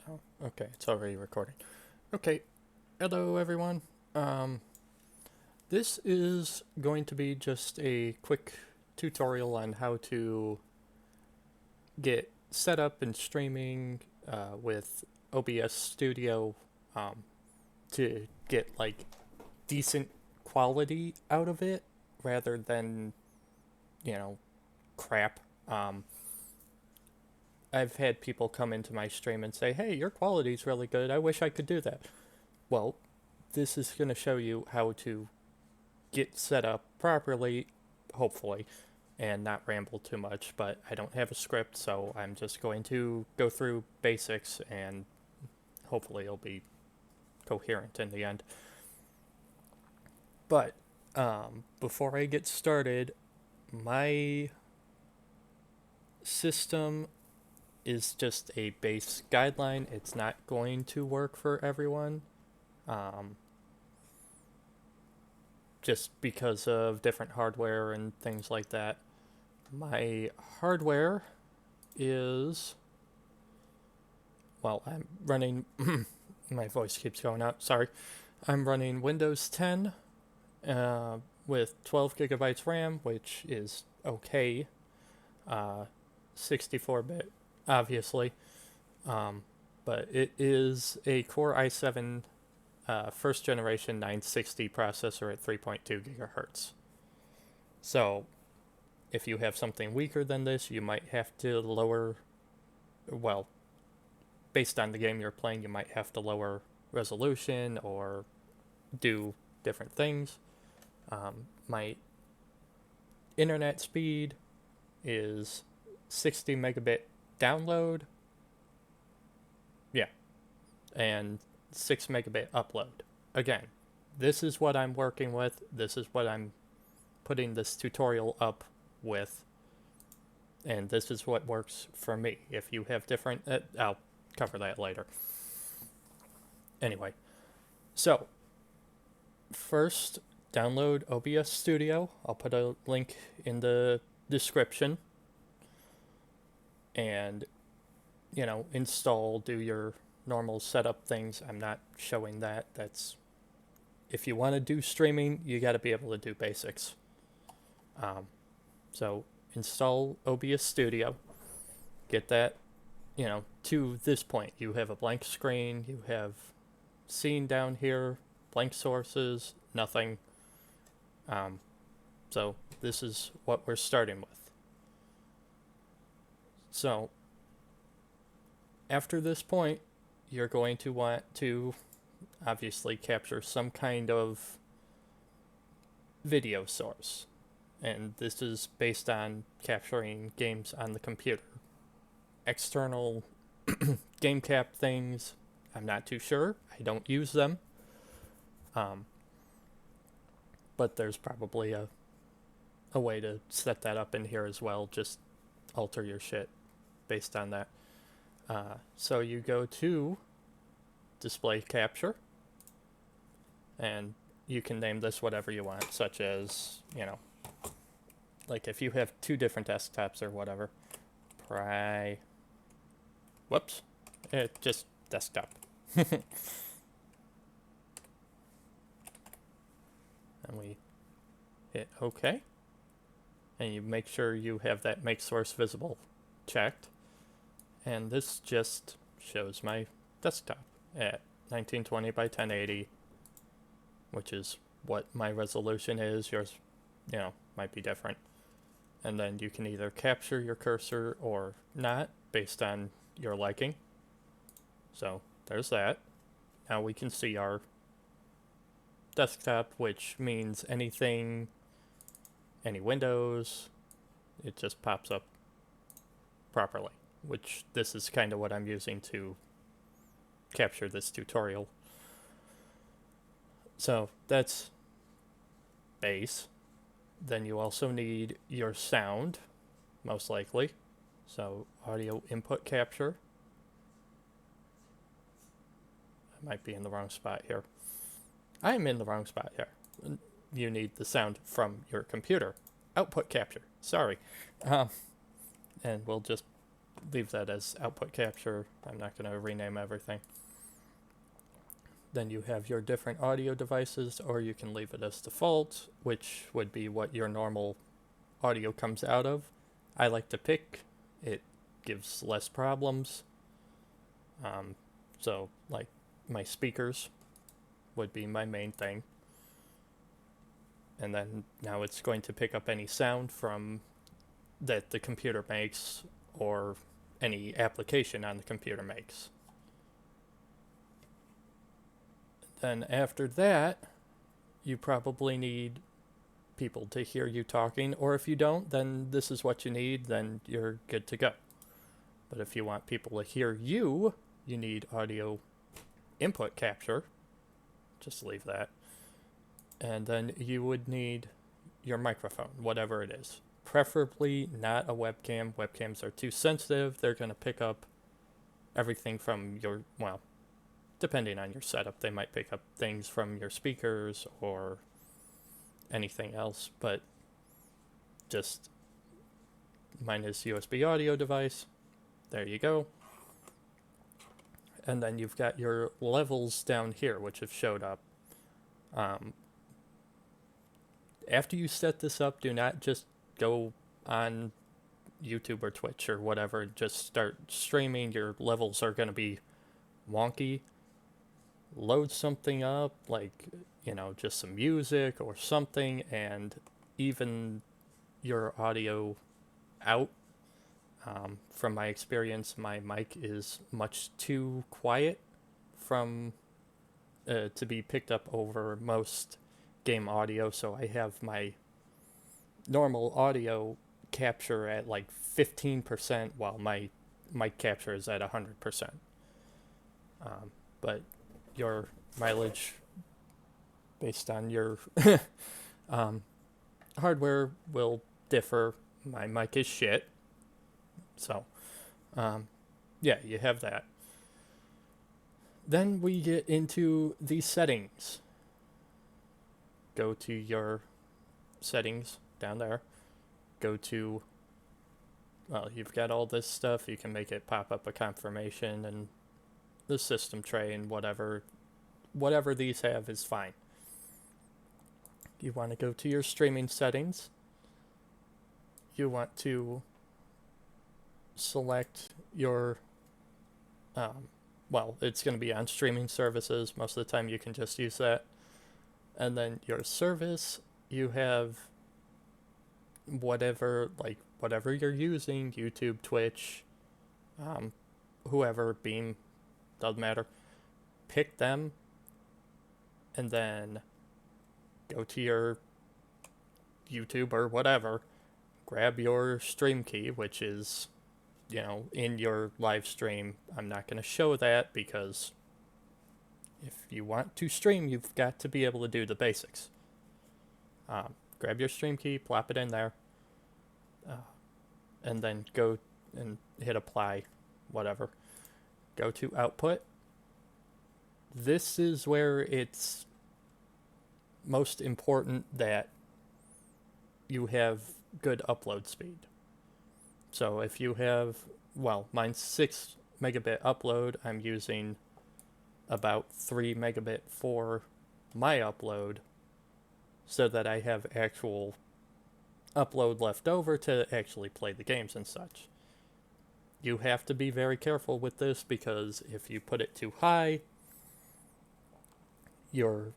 Oh, okay, it's already recording. Okay, hello everyone. This is going to be just a quick tutorial on how to get set up and streaming with OBS Studio to get like decent quality out of it rather than, you know, crap. I've had people come into my stream and say, hey, your quality's really good. I wish I could do that. Well, this is going to show you how to get set up properly, hopefully, and not ramble too much, but I don't have a script, so I'm just going to go through basics and hopefully it'll be coherent in the end. But before I get started, my system is just a base guideline. It's not going to work for everyone. Just because of different hardware and things like that. My hardware is, well, I'm running, my voice keeps going out, sorry. I'm running Windows 10 with 12 gigabytes RAM, which is okay. 64-bit, obviously. But it is a Core i7 first generation 960 processor at 3.2 gigahertz. So if you have something weaker than this, you might have to lower, well, based on the game you're playing, you might have to lower resolution or do different things. My internet speed is 60 megabit download. Yeah. And 6 megabit upload. Again, this is what I'm working with. This is what I'm putting this tutorial up with. And this is what works for me. If you have different, I'll cover that later. Anyway, so first, download OBS Studio. I'll put a link in the description. And, you know, install, do your normal setup things. I'm not showing that. That's, if you want to do streaming, you got to be able to do basics. So install OBS Studio, get that, you know, to this point. You have a blank screen, you have scene down here, blank sources, nothing. So this is what we're starting with. So after this point, you're going to want to obviously capture some kind of video source. And this is based on capturing games on the computer. External game cap things, I'm not too sure. I don't use them. But there's probably a way to set that up in here as well. Just alter your shit based on that. So you go to display capture, and you can name this whatever you want, such as, you know, like if you have two different desktops or whatever, just desktop. And we hit OK. And you make sure you have that make source visible checked. And this just shows my desktop at 1920 by 1080, which is what my resolution is. Yours, you know, might be different. And then you can either capture your cursor or not based on your liking. So there's that. Now we can see our desktop, which means anything, any windows, it just pops up properly, which this is kind of what I'm using to capture this tutorial. So that's base. Then you also need your sound, most likely. So audio input capture. I might be in the wrong spot here. I'm in the wrong spot here. You need the sound from your computer. Output capture. Sorry. And we'll just leave that as output capture. I'm not going to rename everything. Then you have your different audio devices, or you can leave it as default, which would be what your normal audio comes out of. I like to pick. It gives less problems. So, like, my speakers would be my main thing. And then now it's going to pick up any sound from that the computer makes or any application on the computer makes. Then after that, you probably need people to hear you talking, or if you don't, then this is what you need, then you're good to go. But if you want people to hear you, you need audio input capture. Just leave that. And then you would need your microphone, whatever it is. Preferably not a webcam. Webcams are too sensitive. They're going to pick up everything from your, well, depending on your setup, they might pick up things from your speakers or anything else, but just mine is USB audio device. There you go. And then you've got your levels down here, which have showed up. After you set this up, do not just go on YouTube or Twitch or whatever, just start streaming. Your levels are going to be wonky. Load something up, like, you know, just some music or something, and even your audio out. From my experience, my mic is much too quiet from to be picked up over most game audio, so I have my normal audio capture at like 15% while my mic capture is at 100%. But your mileage based on your hardware will differ. My mic is shit. So, yeah, you have that. Then we get into the settings. Go to your settings down there. Go to, well, you've got all this stuff. You can make it pop up a confirmation and the system tray and whatever these have is fine. You want to go to your streaming settings. You want to select your, well, it's going to be on streaming services. Most of the time you can just use that. And then your service, you have whatever you're using, YouTube, Twitch, whoever, Beam, doesn't matter. Pick them, and then go to your YouTube or whatever, grab your stream key, which is, you know, in your live stream. I'm not going to show that because if you want to stream, you've got to be able to do the basics. Grab your stream key, plop it in there, and then go and hit apply, whatever. Go to output. This is where it's most important that you have good upload speed. So if you have, well, mine's 6 megabit upload, I'm using about 3 megabit for my upload so that I have actual upload left over to actually play the games and such. You have to be very careful with this because if you put it too high, your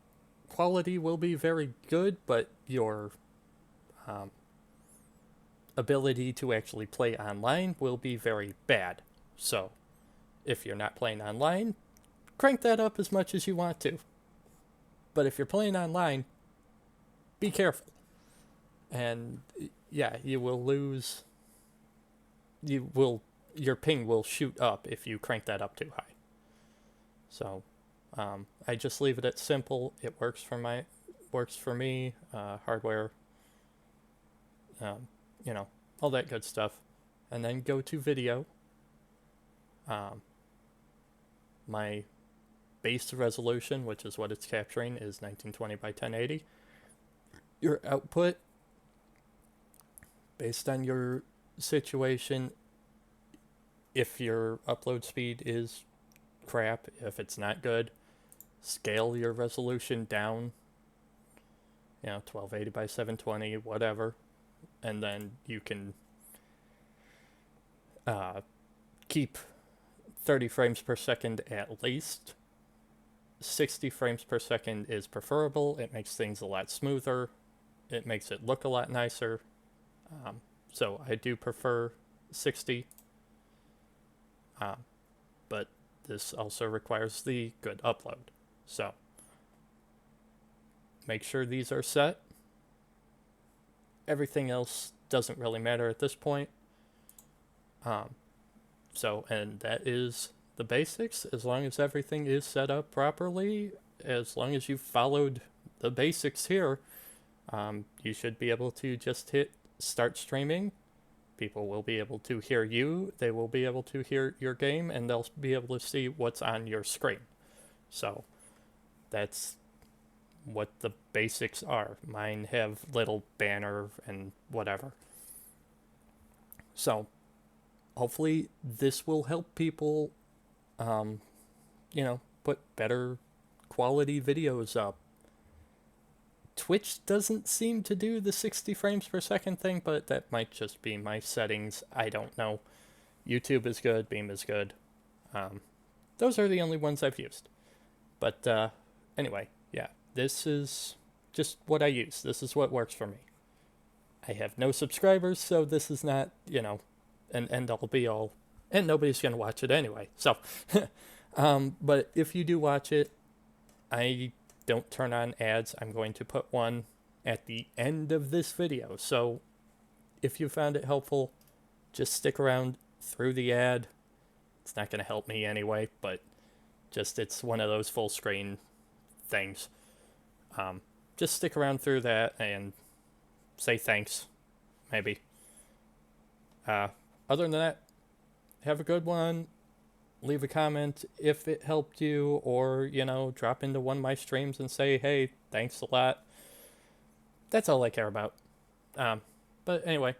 quality will be very good, but your ability to actually play online will be very bad. So if you're not playing online, crank that up as much as you want to. But if you're playing online, be careful. And yeah, you will lose. Your ping will shoot up if you crank that up too high. So I just leave it at simple. It works for me. Hardware. You know, all that good stuff. And then go to video. My base resolution, which is what it's capturing, is 1920 by 1080. Your output, based on your situation, if your upload speed is crap, if it's not good, scale your resolution down, 1280 by 720, whatever, and then you can keep 30 frames per second at least. 60 frames per second is preferable. It makes things a lot smoother. It makes it look a lot nicer. So I do prefer 60. But this also requires the good upload. So make sure these are set. Everything else doesn't really matter at this point. And that is the basics. As long as everything is set up properly, as long as you've followed the basics here, you should be able to just hit start streaming. People will be able to hear you, they will be able to hear your game, and they'll be able to see what's on your screen. So that's what the basics are. Mine have little banner and whatever. So hopefully this will help people, put better quality videos up. Twitch doesn't seem to do the 60 frames per second thing, but that might just be my settings. I don't know. YouTube is good. Beam is good. Those are the only ones I've used. But anyway, yeah, this is just what I use. This is what works for me. I have no subscribers, so this is not, an end-all be-all. And nobody's going to watch it anyway. So, but if you do watch it, I don't turn on ads. I'm going to put one at the end of this video. So if you found it helpful, just stick around through the ad. It's not going to help me anyway, but just it's one of those full screen things. Just stick around through that and say thanks, maybe. Other than that, have a good one. Leave a comment if it helped you, or, drop into one of my streams and say, hey, thanks a lot. That's all I care about. But anyway,